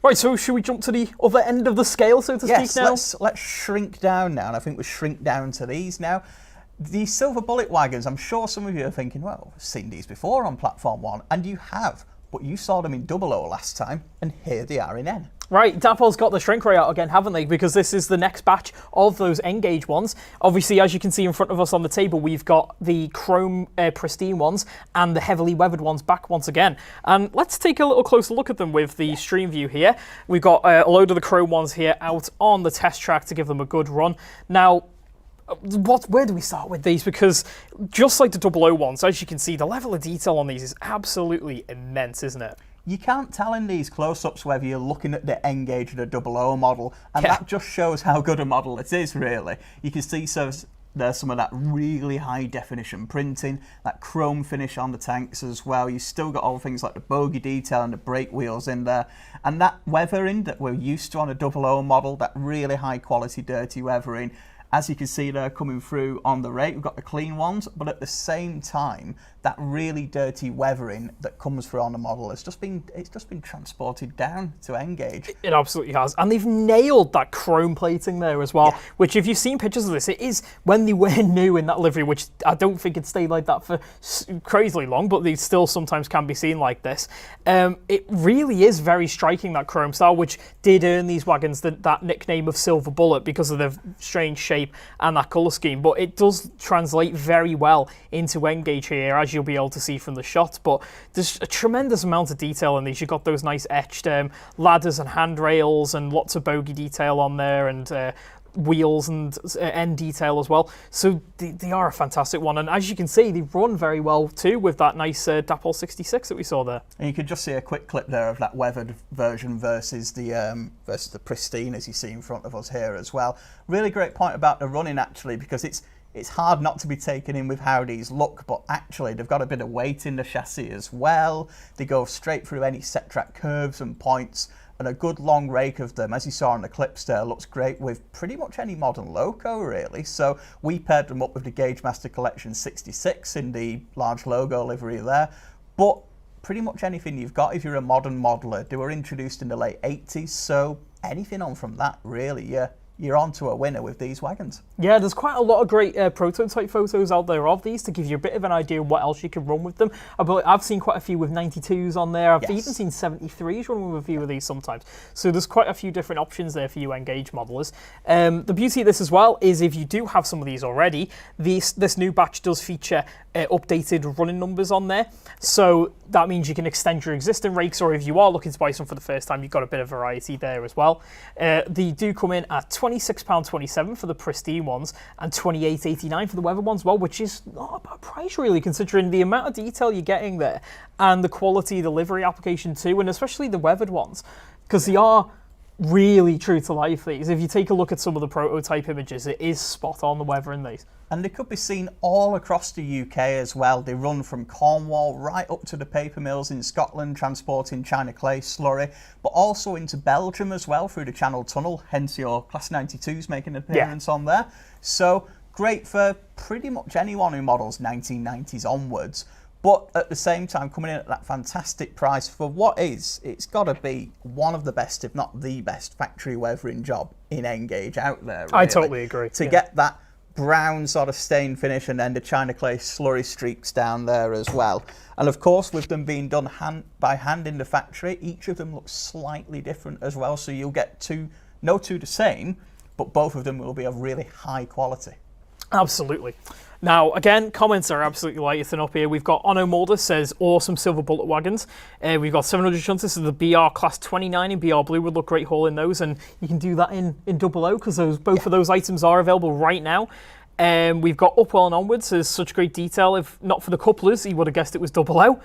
Right, so should we jump to the other end of the scale, so to speak, now? Let's shrink down now, and I think we shrink down to these now. The Silver Bullet wagons, I'm sure some of you are thinking, well, I've seen these before on Platform 1, and you have, but you saw them in 00 last time, and here they are in N. Right, Dapol's got the shrink ray out again, haven't they? Because this is the next batch of those N-gauge ones. Obviously, as you can see in front of us on the table, we've got the chrome pristine ones and the heavily weathered ones back once again. And let's take a little closer look at them with the stream view here. We've got a load of the chrome ones here out on the test track to give them a good run. Now, where do we start with these? Because just like the 00 ones, as you can see, the level of detail on these is absolutely immense, isn't it? You can't tell in these close-ups whether you're looking at the N-gauge or the 00 model, and that just shows how good a model it is, really. You can see there's some of that really high-definition printing, that chrome finish on the tanks as well. You've still got all things like the bogie detail and the brake wheels in there, and that weathering that we're used to on a 00 model, that really high-quality, dirty weathering. As you can see there coming through on the rate, we've got the clean ones, but at the same time, that really dirty weathering that comes through on the model it's just been transported down to N-gauge. It absolutely has, and they've nailed that chrome plating there as well. Yeah. Which, if you've seen pictures of this, it is when they were new in that livery, which I don't think it stayed like that for crazily long, but they still sometimes can be seen like this. It really is very striking, that chrome style, which did earn these wagons that nickname of Silver Bullet because of the strange shape and that colour scheme. But it does translate very well into N-gauge here, as you'll be able to see from the shot. But there's a tremendous amount of detail in these. You've got those nice etched ladders and handrails and lots of bogie detail on there, and wheels and end detail as well. So they are a fantastic one, and as you can see, they run very well too with that nice Dapol 66 that we saw there. And you could just see a quick clip there of that weathered version versus the pristine, as you see in front of us here as well. Really great point about the running, actually, because it's hard not to be taken in with how these look, but actually they've got a bit of weight in the chassis as well. They go straight through any set track curves and points, and a good long rake of them, as you saw in the clips there, looks great with pretty much any modern loco, really. So we paired them up with the Gauge Master Collection 66 in the large logo livery there, but pretty much anything you've got if you're a modern modeler. They were introduced in the late 80s, so anything on from that, really, you're on to a winner with these wagons. Yeah, there's quite a lot of great prototype photos out there of these to give you a bit of an idea of what else you can run with them. I've seen quite a few with 92s on there. I've even seen 73s running with a few of these sometimes. So there's quite a few different options there for you N-gauge modelers. The beauty of this as well is if you do have some of these already, this new batch does feature updated running numbers on there. So that means you can extend your existing rakes, or if you are looking to buy some for the first time, you've got a bit of variety there as well. They do come in at £26.27 for the pristine ones and £28.89 for the weather ones as well, which is not a bad price, really, considering the amount of detail you're getting there and the quality of the livery application too, and especially the weathered ones, because they are really true to life, these. If you take a look at some of the prototype images, it is spot on, the weather in these. And they could be seen all across the UK as well. They run from Cornwall right up to the paper mills in Scotland, transporting China clay slurry, but also into Belgium as well through the Channel Tunnel, hence your Class 92s making an appearance on there. So great for pretty much anyone who models 1990s onwards. But at the same time, coming in at that fantastic price for what is, it's got to be one of the best, if not the best, factory weathering job in N-gauge out there. Really. I totally agree. To get that brown sort of stain finish and then the China clay slurry streaks down there as well. And of course, with them being done by hand in the factory, each of them looks slightly different as well. So you'll get no two the same, but both of them will be of really high quality. Absolutely. Now, again, comments are absolutely lighting up here. We've got Ono Mulder says, awesome Silver Bullet wagons. We've got 700 shunters of the BR Class 29 in BR Blue would look great haul in those, and you can do that in 00 because both of those items are available right now. We've got Upwell and onwards. There's such great detail. If not for the couplers, he would have guessed it was 00.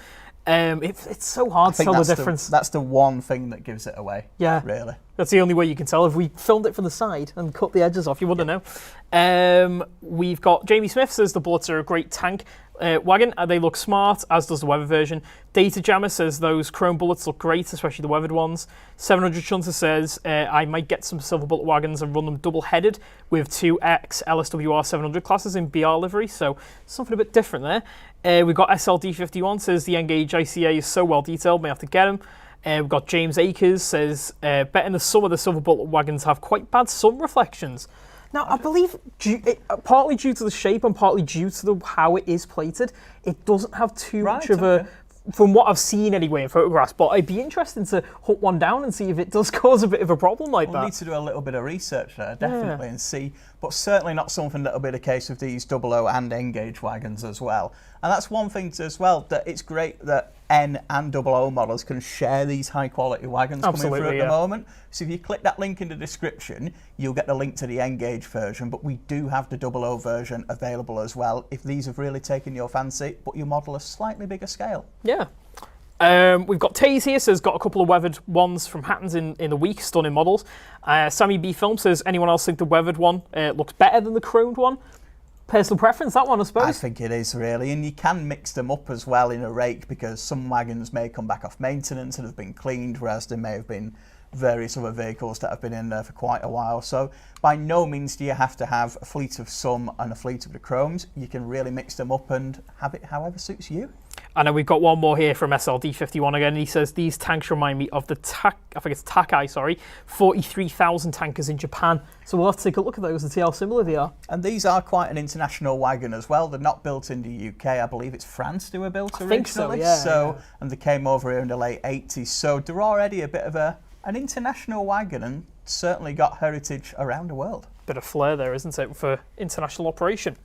It's so hard to tell the difference. That's the one thing that gives it away. Yeah, really. That's the only way you can tell. If we filmed it from the side and cut the edges off, you wouldn't know. We've got Jamie Smith says the bullets are a great tank wagon. They look smart, as does the weather version. Data Jammer says those chrome bullets look great, especially the weathered ones. 700 Shunter says I might get some Silver Bullet wagons and run them double-headed with 2X LSWR 700 classes in BR livery, so something a bit different there. We've got SLD51 says the N-gauge ICA is so well detailed, may have to get them. We've got James Akers says, betting that some of the silver bullet wagons have quite bad sun reflections. Now, I believe partly due to the shape and partly due to how it is plated, it doesn't have too much of a, from what I've seen anyway in photographs, but I'd be interested to hunt one down and see if it does cause a bit of a problem like that. We'll need to do a little bit of research there, definitely, and see, but certainly not something that'll be the case with these 00 and N-gauge wagons as well. And that's one thing as well, that it's great that N and 00 models can share these high quality wagons coming through at the moment. So if you click that link in the description, you'll get the link to the N-gauge version, but we do have the 00 version available as well if these have really taken your fancy, but you model a slightly bigger scale. Yeah. We've got Taze here, says got a couple of weathered ones from Hattons in the week, stunning models. Sammy B Film says, anyone else think the weathered one looks better than the chromed one? Personal preference, that one, I suppose. I think it is, really, and you can mix them up as well in a rake, because some wagons may come back off maintenance and have been cleaned, whereas there may have been various other vehicles that have been in there for quite a while. So by no means do you have to have a fleet of some and a fleet of the chromes. You can really mix them up and have it however suits you. And then we've got one more here from SLD51 again. He says, these tanks remind me of the Takai, 43,000 tankers in Japan. So we'll have to take a look at those and see how similar they are. And these are quite an international wagon as well. They're not built in the UK. I believe it's France they were built originally. I think so, yeah. And they came over here in the late 80s. So they're already a bit of an international wagon and certainly got heritage around the world. Bit of flair there, isn't it, for international operation.